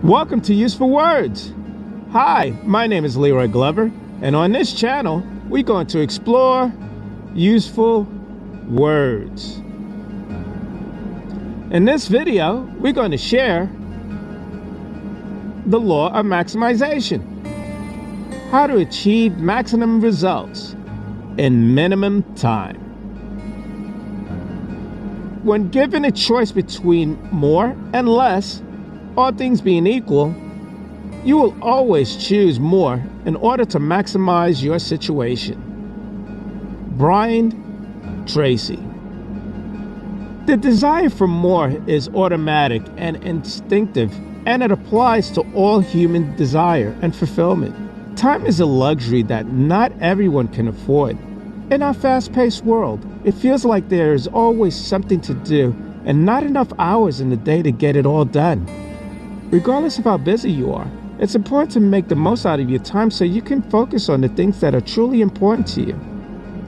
Welcome to Useful Words. Hi, my name is Leroy Glover, and on this channel, we're going to explore useful words. In this video, we're going to share the Law of Maximization. How to achieve maximum results in minimum time. When given a choice between more and less, all things being equal, you will always choose more in order to maximize your situation. Brian Tracy. The desire for more is automatic and instinctive, and it applies to all human desire and fulfillment. Time is a luxury that not everyone can afford. In our fast-paced world, it feels like there is always something to do and not enough hours in the day to get it all done. Regardless of how busy you are, it's important to make the most out of your time so you can focus on the things that are truly important to you.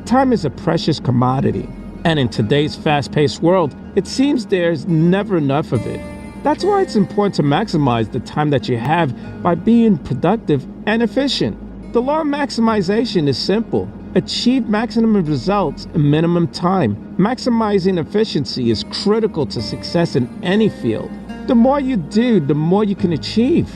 Time is a precious commodity, and in today's fast-paced world, it seems there's never enough of it. That's why it's important to maximize the time that you have by being productive and efficient. The law of maximization is simple. Achieve maximum results in minimum time. Maximizing efficiency is critical to success in any field. The more you do, the more you can achieve.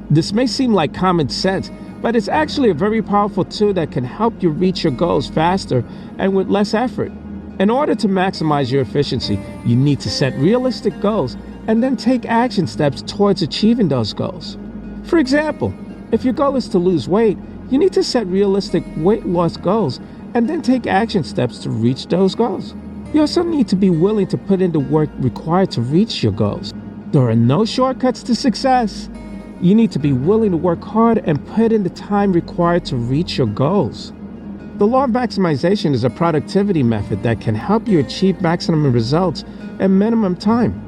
This may seem like common sense, but it's actually a very powerful tool that can help you reach your goals faster and with less effort. In order to maximize your efficiency, you need to set realistic goals and then take action steps towards achieving those goals. For example, if your goal is to lose weight, you need to set realistic weight loss goals and then take action steps to reach those goals. You also need to be willing to put in the work required to reach your goals. There are no shortcuts to success. You need to be willing to work hard and put in the time required to reach your goals. The law of maximization is a productivity method that can help you achieve maximum results in minimum time.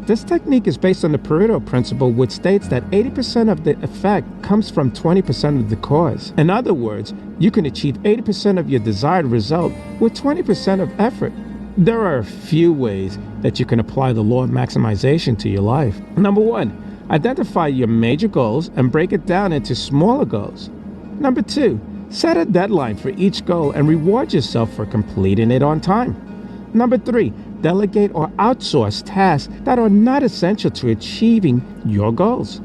This technique is based on the Pareto principle, which states that 80% of the effect comes from 20% of the cause. In other words, you can achieve 80% of your desired result with 20% of effort. There are a few ways that you can apply the law of maximization to your life. Number 1, identify your major goals and break it down into smaller goals. Number 2, set a deadline for each goal and reward yourself for completing it on time. Number 3, delegate or outsource tasks that are not essential to achieving your goals.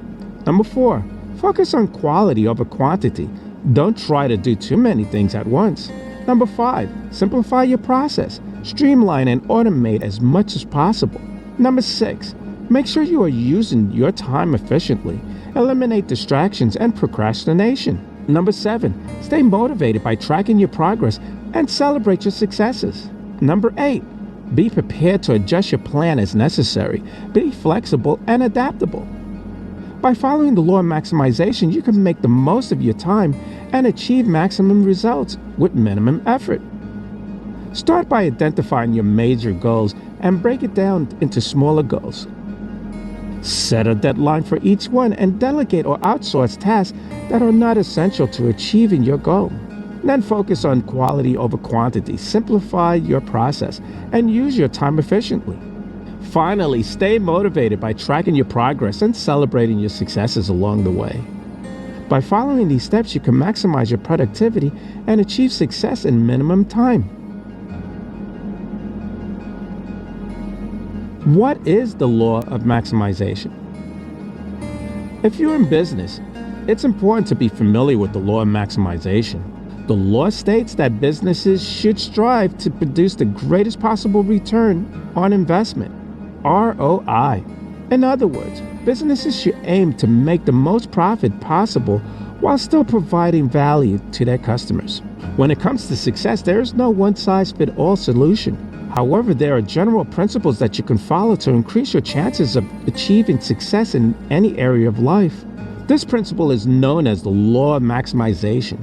Number 4, focus on quality over quantity. Don't try to do too many things at once. Number 5, simplify your process. Streamline and automate as much as possible. Number 6, make sure you are using your time efficiently. Eliminate distractions and procrastination. Number 7, stay motivated by tracking your progress and celebrate your successes. Number 8, be prepared to adjust your plan as necessary. Be flexible and adaptable. By following the law of maximization, you can make the most of your time and achieve maximum results with minimum effort. Start by identifying your major goals and break it down into smaller goals. Set a deadline for each one and delegate or outsource tasks that are not essential to achieving your goal. Then focus on quality over quantity. Simplify your process and use your time efficiently. Finally, stay motivated by tracking your progress and celebrating your successes along the way. By following these steps, you can maximize your productivity and achieve success in minimum time. What is the law of maximization? If you're in business, it's important to be familiar with the law of maximization. The law states that businesses should strive to produce the greatest possible return on investment, ROI. In other words, businesses should aim to make the most profit possible while still providing value to their customers. When it comes to success, there is no one-size-fits-all solution. However, there are general principles that you can follow to increase your chances of achieving success in any area of life. This principle is known as the law of maximization.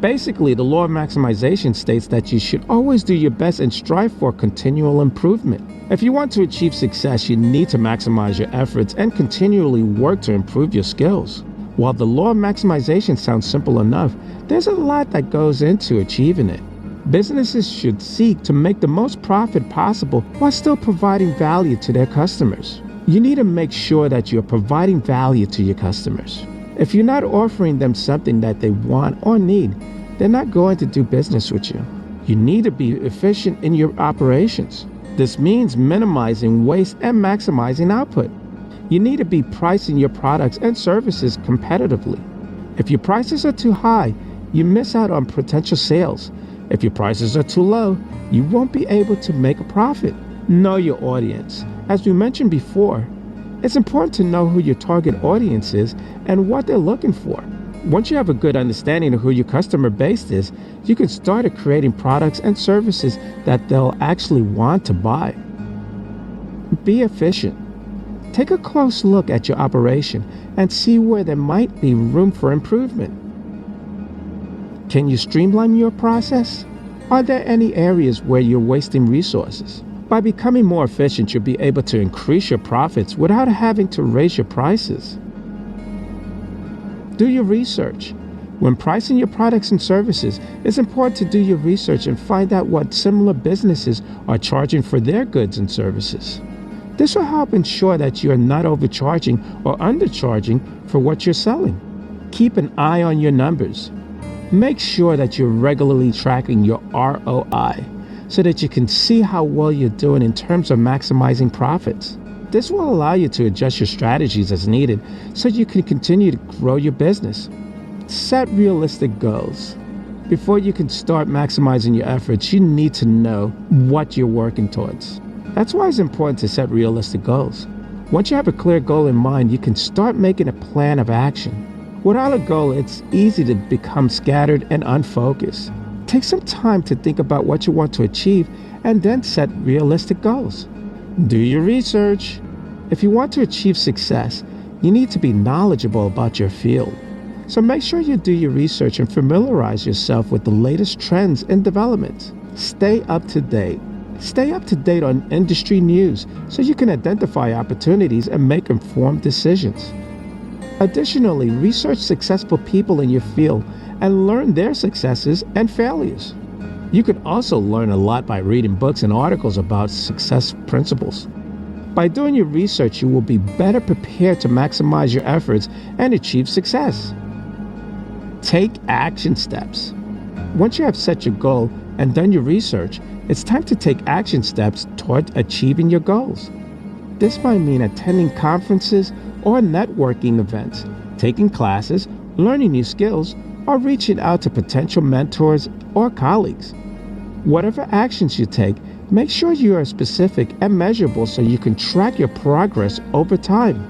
Basically, the law of maximization states that you should always do your best and strive for continual improvement. If you want to achieve success, you need to maximize your efforts and continually work to improve your skills. While the law of maximization sounds simple enough, there's a lot that goes into achieving it. Businesses should seek to make the most profit possible while still providing value to their customers. You need to make sure that you're providing value to your customers. If you're not offering them something that they want or need, they're not going to do business with you. You need to be efficient in your operations. This means minimizing waste and maximizing output. You need to be pricing your products and services competitively. If your prices are too high, you miss out on potential sales. If your prices are too low, you won't be able to make a profit. Know your audience. As we mentioned before, it's important to know who your target audience is and what they're looking for. Once you have a good understanding of who your customer base is, you can start creating products and services that they'll actually want to buy. Be efficient. Take a close look at your operation and see where there might be room for improvement. Can you streamline your process? Are there any areas where you're wasting resources? By becoming more efficient, you'll be able to increase your profits without having to raise your prices. Do your research. When pricing your products and services, it's important to do your research and find out what similar businesses are charging for their goods and services. This will help ensure that you are not overcharging or undercharging for what you're selling. Keep an eye on your numbers. Make sure that you're regularly tracking your ROI so that you can see how well you're doing in terms of maximizing profits. This will allow you to adjust your strategies as needed so you can continue to grow your business. Set realistic goals. Before you can start maximizing your efforts, you need to know what you're working towards. That's why it's important to set realistic goals. Once you have a clear goal in mind, you can start making a plan of action. Without a goal, it's easy to become scattered and unfocused. Take some time to think about what you want to achieve and then set realistic goals. Do your research. If you want to achieve success, you need to be knowledgeable about your field. So make sure you do your research and familiarize yourself with the latest trends and developments. Stay up to date. Stay up to date on industry news so you can identify opportunities and make informed decisions. Additionally, research successful people in your field and learn their successes and failures. You can also learn a lot by reading books and articles about success principles. By doing your research, you will be better prepared to maximize your efforts and achieve success. Take action steps. Once you have set your goal and done your research, it's time to take action steps toward achieving your goals. This might mean attending conferences or networking events, taking classes, learning new skills, or reaching out to potential mentors or colleagues. Whatever actions you take, make sure you are specific and measurable so you can track your progress over time.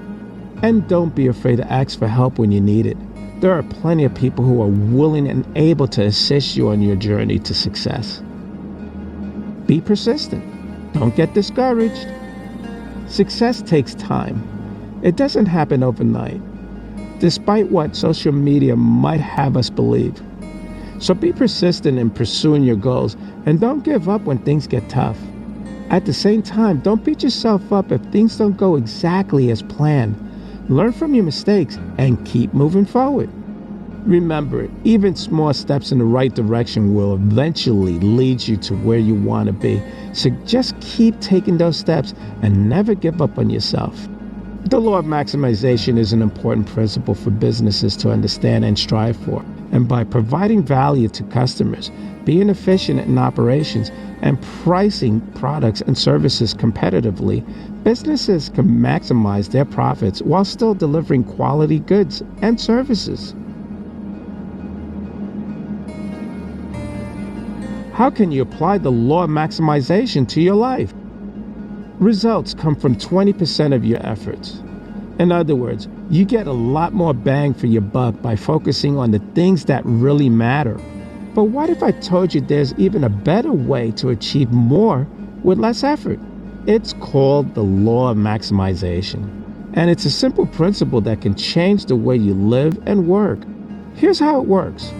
And don't be afraid to ask for help when you need it. There are plenty of people who are willing and able to assist you on your journey to success. Be persistent. Don't get discouraged. Success takes time. It doesn't happen overnight, despite what social media might have us believe. So be persistent in pursuing your goals and don't give up when things get tough. At the same time, don't beat yourself up if things don't go exactly as planned. Learn from your mistakes and keep moving forward. Remember, even small steps in the right direction will eventually lead you to where you want to be. So just keep taking those steps and never give up on yourself. The law of maximization is an important principle for businesses to understand and strive for. And by providing value to customers, being efficient in operations, and pricing products and services competitively, businesses can maximize their profits while still delivering quality goods and services. How can you apply the law of maximization to your life? Results come from 20% of your efforts. In other words, you get a lot more bang for your buck by focusing on the things that really matter. But what if I told you there's even a better way to achieve more with less effort? It's called the law of maximization. And it's a simple principle that can change the way you live and work. Here's how it works.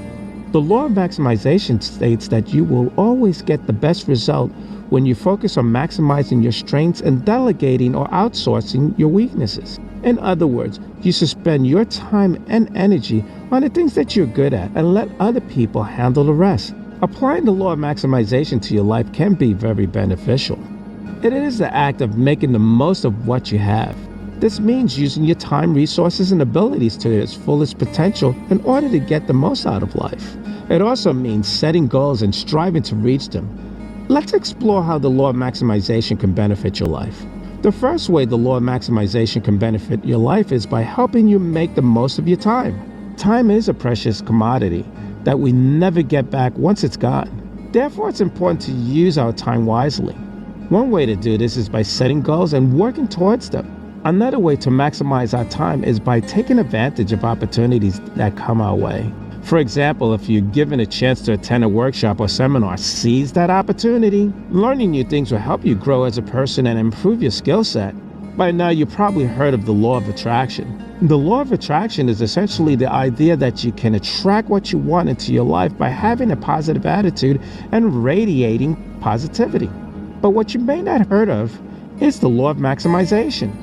The law of maximization states that you will always get the best result when you focus on maximizing your strengths and delegating or outsourcing your weaknesses. In other words, you should spend your time and energy on the things that you're good at and let other people handle the rest. Applying the law of maximization to your life can be very beneficial. It is the act of making the most of what you have. This means using your time, resources, and abilities to its fullest potential in order to get the most out of life. It also means setting goals and striving to reach them. Let's explore how the law of maximization can benefit your life. The first way the law of maximization can benefit your life is by helping you make the most of your time. Time is a precious commodity that we never get back once it's gone. Therefore, it's important to use our time wisely. One way to do this is by setting goals and working towards them. Another way to maximize our time is by taking advantage of opportunities that come our way. For example, if you're given a chance to attend a workshop or seminar, seize that opportunity. Learning new things will help you grow as a person and improve your skill set. By now, you've probably heard of the law of attraction. The law of attraction is essentially the idea that you can attract what you want into your life by having a positive attitude and radiating positivity. But what you may not have heard of is the law of maximization.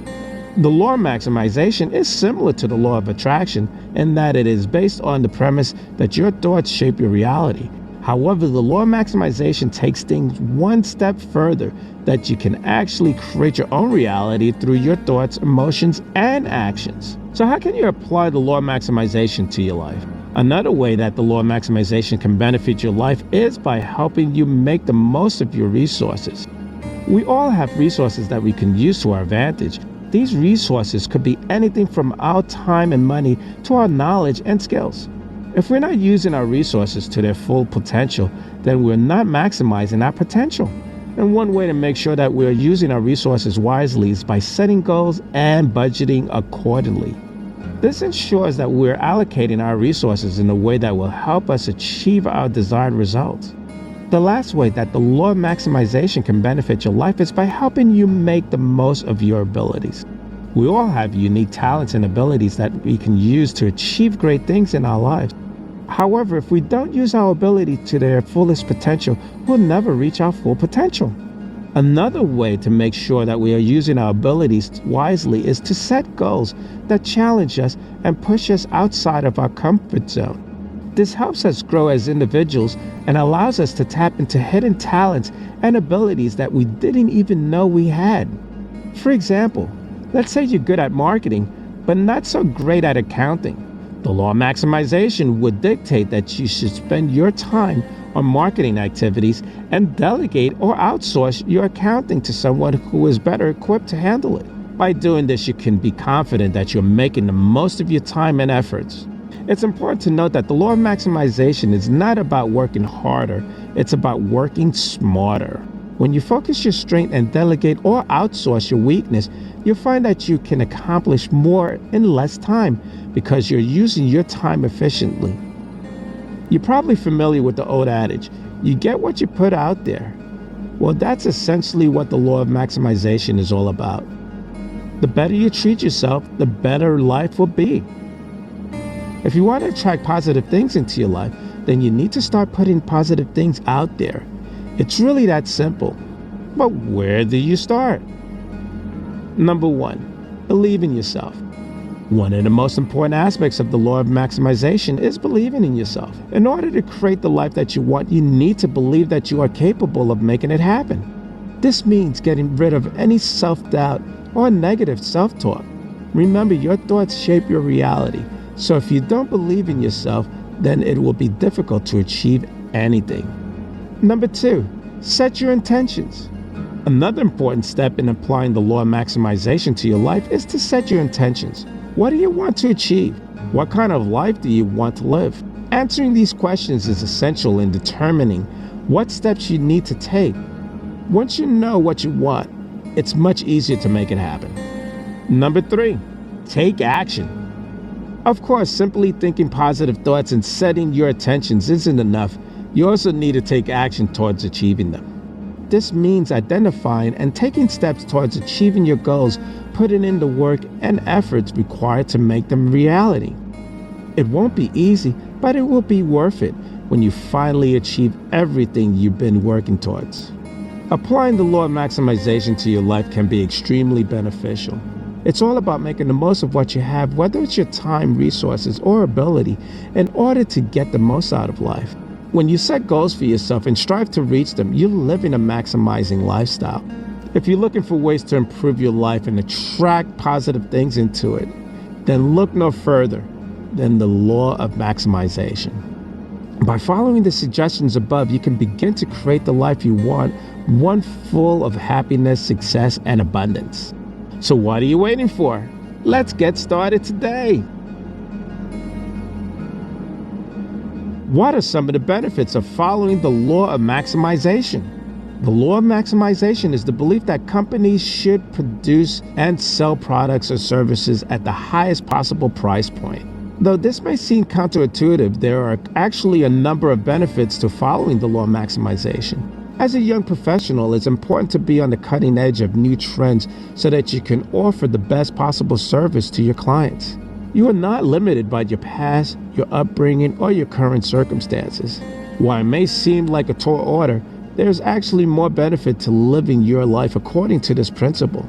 The law of maximization is similar to the law of attraction in that it is based on the premise that your thoughts shape your reality. However, the law of maximization takes things one step further, that you can actually create your own reality through your thoughts, emotions, and actions. So how can you apply the law of maximization to your life? Another way that the law of maximization can benefit your life is by helping you make the most of your resources. We all have resources that we can use to our advantage. These resources could be anything from our time and money to our knowledge and skills. If we're not using our resources to their full potential, then we're not maximizing our potential. And one way to make sure that we're using our resources wisely is by setting goals and budgeting accordingly. This ensures that we're allocating our resources in a way that will help us achieve our desired results. The last way that the law of maximization can benefit your life is by helping you make the most of your abilities. We all have unique talents and abilities that we can use to achieve great things in our lives. However, if we don't use our ability to their fullest potential, we'll never reach our full potential. Another way to make sure that we are using our abilities wisely is to set goals that challenge us and push us outside of our comfort zone. This helps us grow as individuals and allows us to tap into hidden talents and abilities that we didn't even know we had. For example, let's say you're good at marketing, but not so great at accounting. The law of maximization would dictate that you should spend your time on marketing activities and delegate or outsource your accounting to someone who is better equipped to handle it. By doing this, you can be confident that you're making the most of your time and efforts. It's important to note that the law of maximization is not about working harder, it's about working smarter. When you focus your strength and delegate or outsource your weakness, you'll find that you can accomplish more in less time because you're using your time efficiently. You're probably familiar with the old adage, you get what you put out there. Well, that's essentially what the law of maximization is all about. The better you treat yourself, the better life will be. If you want to attract positive things into your life, then you need to start putting positive things out there. It's really that simple. But where do you start? Number 1, believe in yourself. One of the most important aspects of the law of maximization is believing in yourself. In order to create the life that you want, you need to believe that you are capable of making it happen. This means getting rid of any self-doubt or negative self-talk. Remember, your thoughts shape your reality. So if you don't believe in yourself, then it will be difficult to achieve anything. Number 2, set your intentions. Another important step in applying the law of maximization to your life is to set your intentions. What do you want to achieve? What kind of life do you want to live? Answering these questions is essential in determining what steps you need to take. Once you know what you want, it's much easier to make it happen. Number 3, take action. Of course, simply thinking positive thoughts and setting your intentions isn't enough. You also need to take action towards achieving them. This means identifying and taking steps towards achieving your goals, putting in the work and efforts required to make them reality. It won't be easy, but it will be worth it when you finally achieve everything you've been working towards. Applying the law of maximization to your life can be extremely beneficial. It's all about making the most of what you have, whether it's your time, resources, or ability, in order to get the most out of life. When you set goals for yourself and strive to reach them, you're living a maximizing lifestyle. If you're looking for ways to improve your life and attract positive things into it, then look no further than the law of maximization. By following the suggestions above, you can begin to create the life you want, one full of happiness, success, and abundance. So what are you waiting for? Let's get started today. What are some of the benefits of following the law of maximization? The law of maximization is the belief that companies should produce and sell products or services at the highest possible price point. Though this may seem counterintuitive, there are actually a number of benefits to following the law of maximization. As a young professional, it's important to be on the cutting edge of new trends so that you can offer the best possible service to your clients. You are not limited by your past, your upbringing, or your current circumstances. While it may seem like a tall order, there's actually more benefit to living your life according to this principle.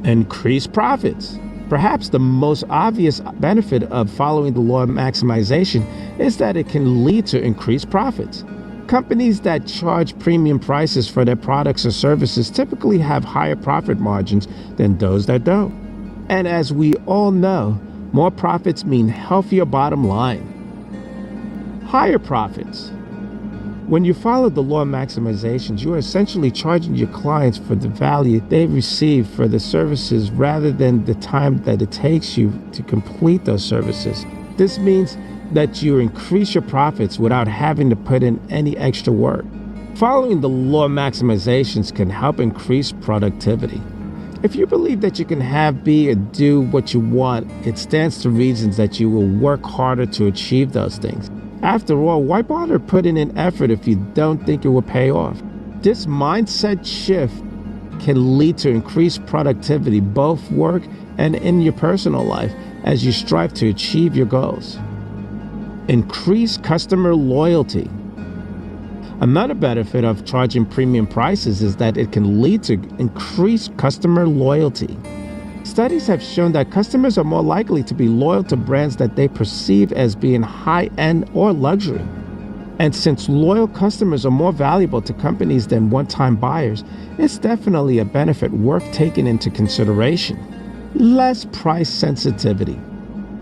Increase profits. Perhaps the most obvious benefit of following the law of maximization is that it can lead to increased profits. Companies that charge premium prices for their products or services typically have higher profit margins than those that don't. And as we all know, more profits mean healthier bottom line. Higher profits. When you follow the law of maximization, you are essentially charging your clients for the value they receive for the services rather than the time that it takes you to complete those services. This means that you increase your profits without having to put in any extra work. Following the law of maximizations can help increase productivity. If you believe that you can have, be, or do what you want, it stands to reason that you will work harder to achieve those things. After all, why bother putting in effort if you don't think it will pay off? This mindset shift can lead to increased productivity, both work and in your personal life, as you strive to achieve your goals. Increase customer loyalty. Another benefit of charging premium prices is that it can lead to increased customer loyalty. Studies have shown that customers are more likely to be loyal to brands that they perceive as being high-end or luxury. And since loyal customers are more valuable to companies than one-time buyers, it's definitely a benefit worth taking into consideration. Less price sensitivity.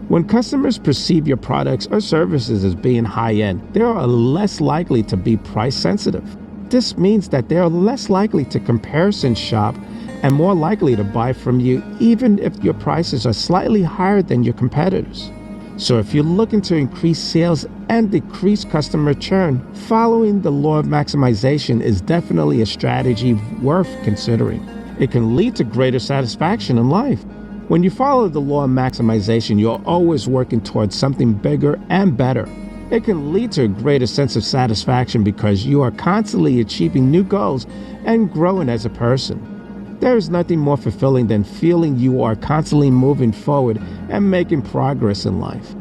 When customers perceive your products or services as being high-end, they are less likely to be price sensitive. This means that they are less likely to comparison shop and more likely to buy from you even if your prices are slightly higher than your competitors. So if you're looking to increase sales and decrease customer churn, following the law of maximization is definitely a strategy worth considering. It can lead to greater satisfaction in life. When you follow the law of maximization, you're always working towards something bigger and better. It can lead to a greater sense of satisfaction because you are constantly achieving new goals and growing as a person. There is nothing more fulfilling than feeling you are constantly moving forward and making progress in life.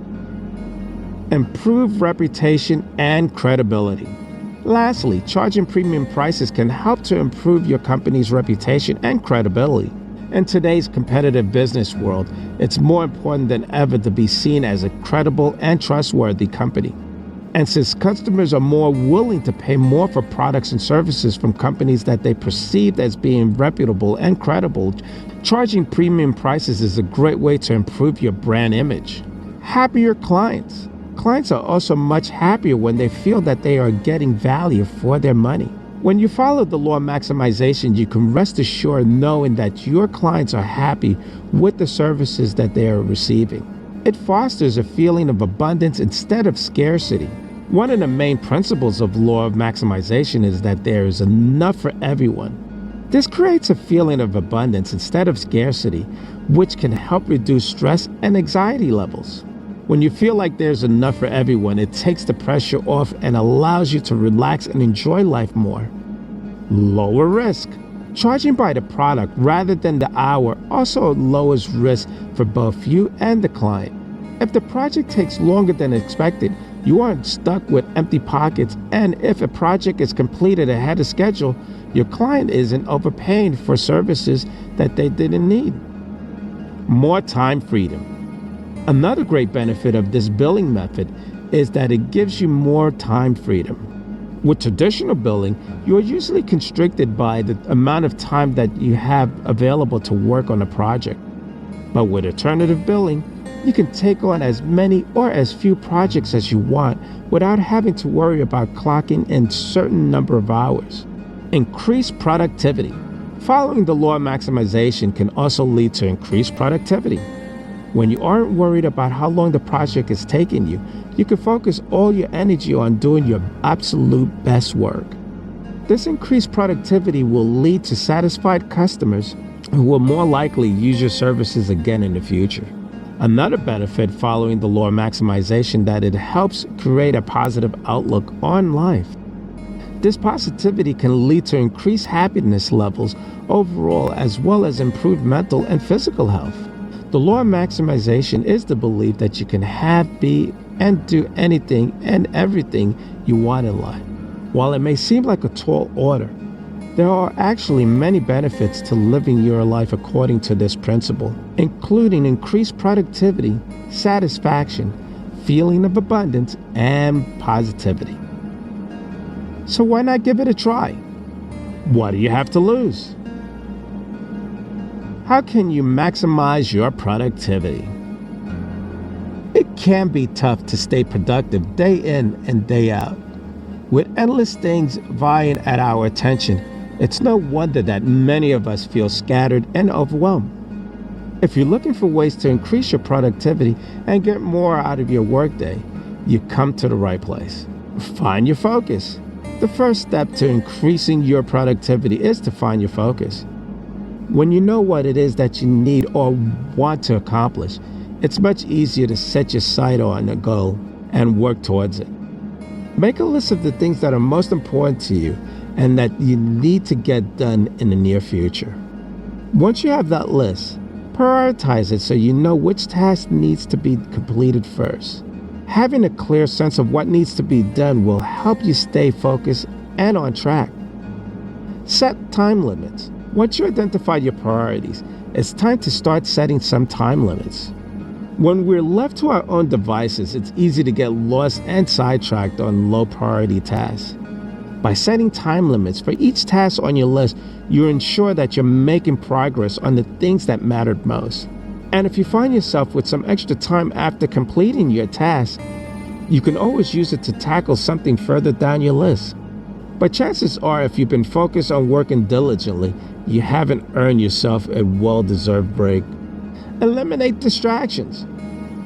Improve reputation and credibility. Lastly, charging premium prices can help to improve your company's reputation and credibility. In today's competitive business world, it's more important than ever to be seen as a credible and trustworthy company. And since customers are more willing to pay more for products and services from companies that they perceive as being reputable and credible, charging premium prices is a great way to improve your brand image. Happier clients. Clients are also much happier when they feel that they are getting value for their money. When you follow the law of maximization, you can rest assured knowing that your clients are happy with the services that they are receiving. It fosters a feeling of abundance instead of scarcity. One of the main principles of law of maximization is that there is enough for everyone. This creates a feeling of abundance instead of scarcity, which can help reduce stress and anxiety levels. When you feel like there's enough for everyone, it takes the pressure off and allows you to relax and enjoy life more. Lower risk. Charging by the product rather than the hour also lowers risk for both you and the client. If the project takes longer than expected, you aren't stuck with empty pockets, and if a project is completed ahead of schedule, your client isn't overpaying for services that they didn't need. More time freedom. Another great benefit of this billing method is that it gives you more time freedom. With traditional billing, you are usually constricted by the amount of time that you have available to work on a project. But with alternative billing, you can take on as many or as few projects as you want without having to worry about clocking in a certain number of hours. Increased productivity. Following the law of maximization can also lead to increased productivity. When you aren't worried about how long the project is taking you, you can focus all your energy on doing your absolute best work. This increased productivity will lead to satisfied customers who will more likely use your services again in the future. Another benefit following the law of maximization that it helps create a positive outlook on life. This positivity can lead to increased happiness levels overall, as well as improved mental and physical health. The law of maximization is the belief that you can have, be, and do anything and everything you want in life. While it may seem like a tall order, there are actually many benefits to living your life according to this principle, including increased productivity, satisfaction, feeling of abundance, and positivity. So why not give it a try? What do you have to lose? How can you maximize your productivity? It can be tough to stay productive day in and day out. With endless things vying at our attention, it's no wonder that many of us feel scattered and overwhelmed. If you're looking for ways to increase your productivity and get more out of your workday, you come to the right place. Find your focus. The first step to increasing your productivity is to find your focus. When you know what it is that you need or want to accomplish, it's much easier to set your sight on a goal and work towards it. Make a list of the things that are most important to you and that you need to get done in the near future. Once you have that list, prioritize it so you know which task needs to be completed first. Having a clear sense of what needs to be done will help you stay focused and on track. Set time limits. Once you identify your priorities, it's time to start setting some time limits. When we're left to our own devices, it's easy to get lost and sidetracked on low priority tasks. By setting time limits for each task on your list, you ensure that you're making progress on the things that mattered most. And if you find yourself with some extra time after completing your task, you can always use it to tackle something further down your list. But chances are, if you've been focused on working diligently, you haven't earned yourself a well-deserved break. Eliminate distractions.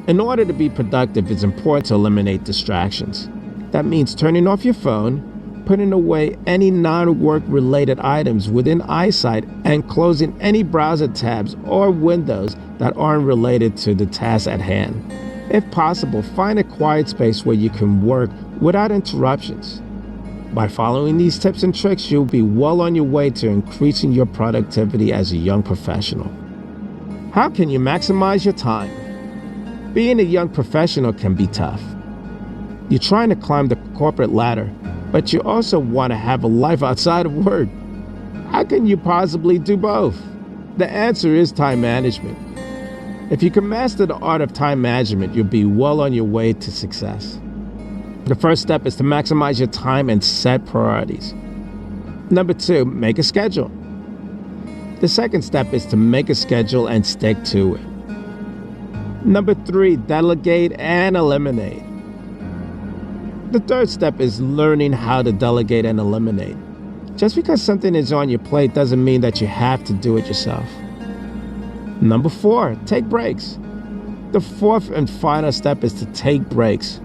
In order to be productive, it's important to eliminate distractions. That means turning off your phone, putting away any non-work related items within eyesight, and closing any browser tabs or windows that aren't related to the task at hand. If possible, find a quiet space where you can work without interruptions. By following these tips and tricks, you'll be well on your way to increasing your productivity as a young professional. How can you maximize your time? Being a young professional can be tough. You're trying to climb the corporate ladder, but you also want to have a life outside of work. How can you possibly do both? The answer is time management. If you can master the art of time management, you'll be well on your way to success. The first step is to maximize your time and set priorities. Number 2, make a schedule. The second step is to make a schedule and stick to it. Number 3, delegate and eliminate. The third step is learning how to delegate and eliminate. Just because something is on your plate doesn't mean that you have to do it yourself. Number 4, take breaks. The fourth and final step is to take breaks.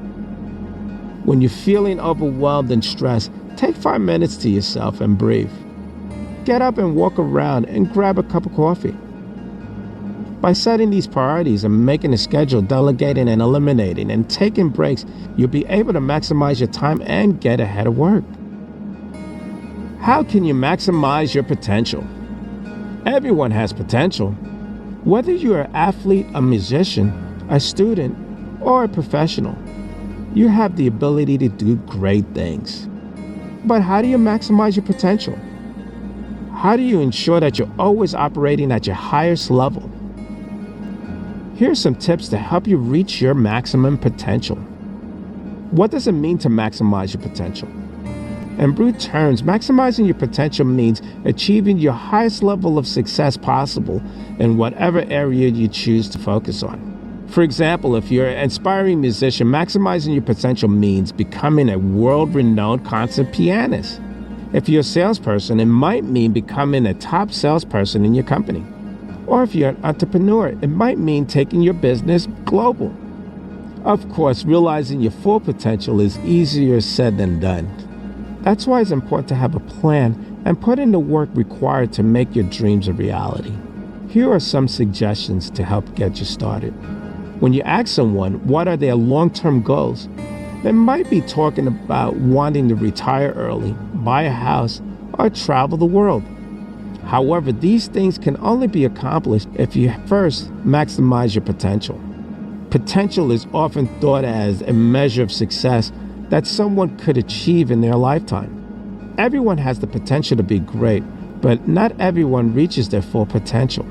When you're feeling overwhelmed and stressed, take 5 minutes to yourself and breathe. Get up and walk around and grab a cup of coffee. By setting these priorities and making a schedule, delegating and eliminating, and taking breaks, you'll be able to maximize your time and get ahead of work. How can you maximize your potential? Everyone has potential. Whether you're an athlete, a musician, a student, or a professional, you have the ability to do great things. But how do you maximize your potential? How do you ensure that you're always operating at your highest level? Here's some tips to help you reach your maximum potential. What does it mean to maximize your potential? In brute terms, maximizing your potential means achieving your highest level of success possible in whatever area you choose to focus on. For example, if you're an inspiring musician, maximizing your potential means becoming a world-renowned concert pianist. If you're a salesperson, it might mean becoming a top salesperson in your company. Or if you're an entrepreneur, it might mean taking your business global. Of course, realizing your full potential is easier said than done. That's why it's important to have a plan and put in the work required to make your dreams a reality. Here are some suggestions to help get you started. When you ask someone what are their long-term goals, they might be talking about wanting to retire early, buy a house, or travel the world. However, these things can only be accomplished if you first maximize your potential. Potential is often thought as a measure of success that someone could achieve in their lifetime. Everyone has the potential to be great, but not everyone reaches their full potential.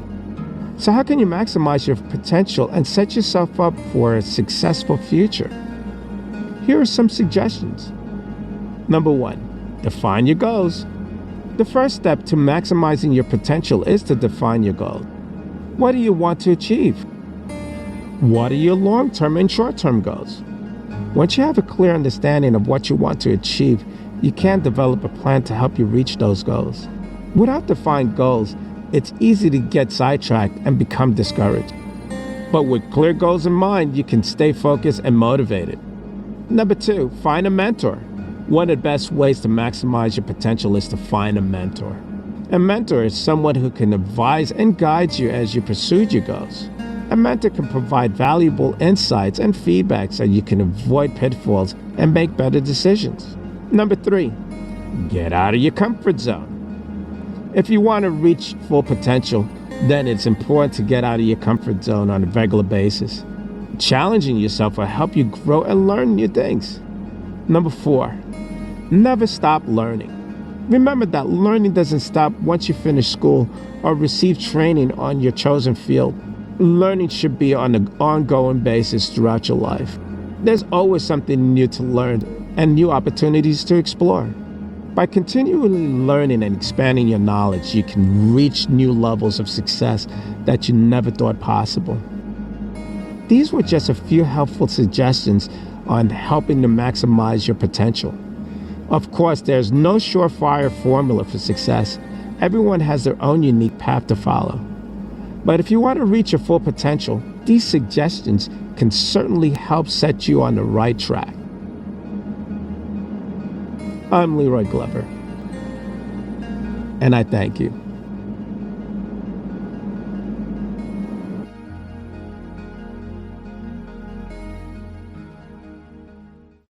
So how can you maximize your potential and set yourself up for a successful future? Here are some suggestions. Number 1, define your goals. The first step to maximizing your potential is to define your goals. What do you want to achieve? What are your long-term and short-term goals? Once you have a clear understanding of what you want to achieve, you can develop a plan to help you reach those goals. Without defined goals, it's easy to get sidetracked and become discouraged. But with clear goals in mind, you can stay focused and motivated. Number 2, find a mentor. One of the best ways to maximize your potential is to find a mentor. A mentor is someone who can advise and guide you as you pursue your goals. A mentor can provide valuable insights and feedback so you can avoid pitfalls and make better decisions. Number 3, get out of your comfort zone. If you want to reach full potential, then it's important to get out of your comfort zone on a regular basis. Challenging yourself will help you grow and learn new things. Number 4, never stop learning. Remember that learning doesn't stop once you finish school or receive training on your chosen field. Learning should be on an ongoing basis throughout your life. There's always something new to learn and new opportunities to explore. By continually learning and expanding your knowledge, you can reach new levels of success that you never thought possible. These were just a few helpful suggestions on helping to maximize your potential. Of course, there's no surefire formula for success. Everyone has their own unique path to follow. But if you want to reach your full potential, these suggestions can certainly help set you on the right track. I'm Leroy Glover, and I thank you.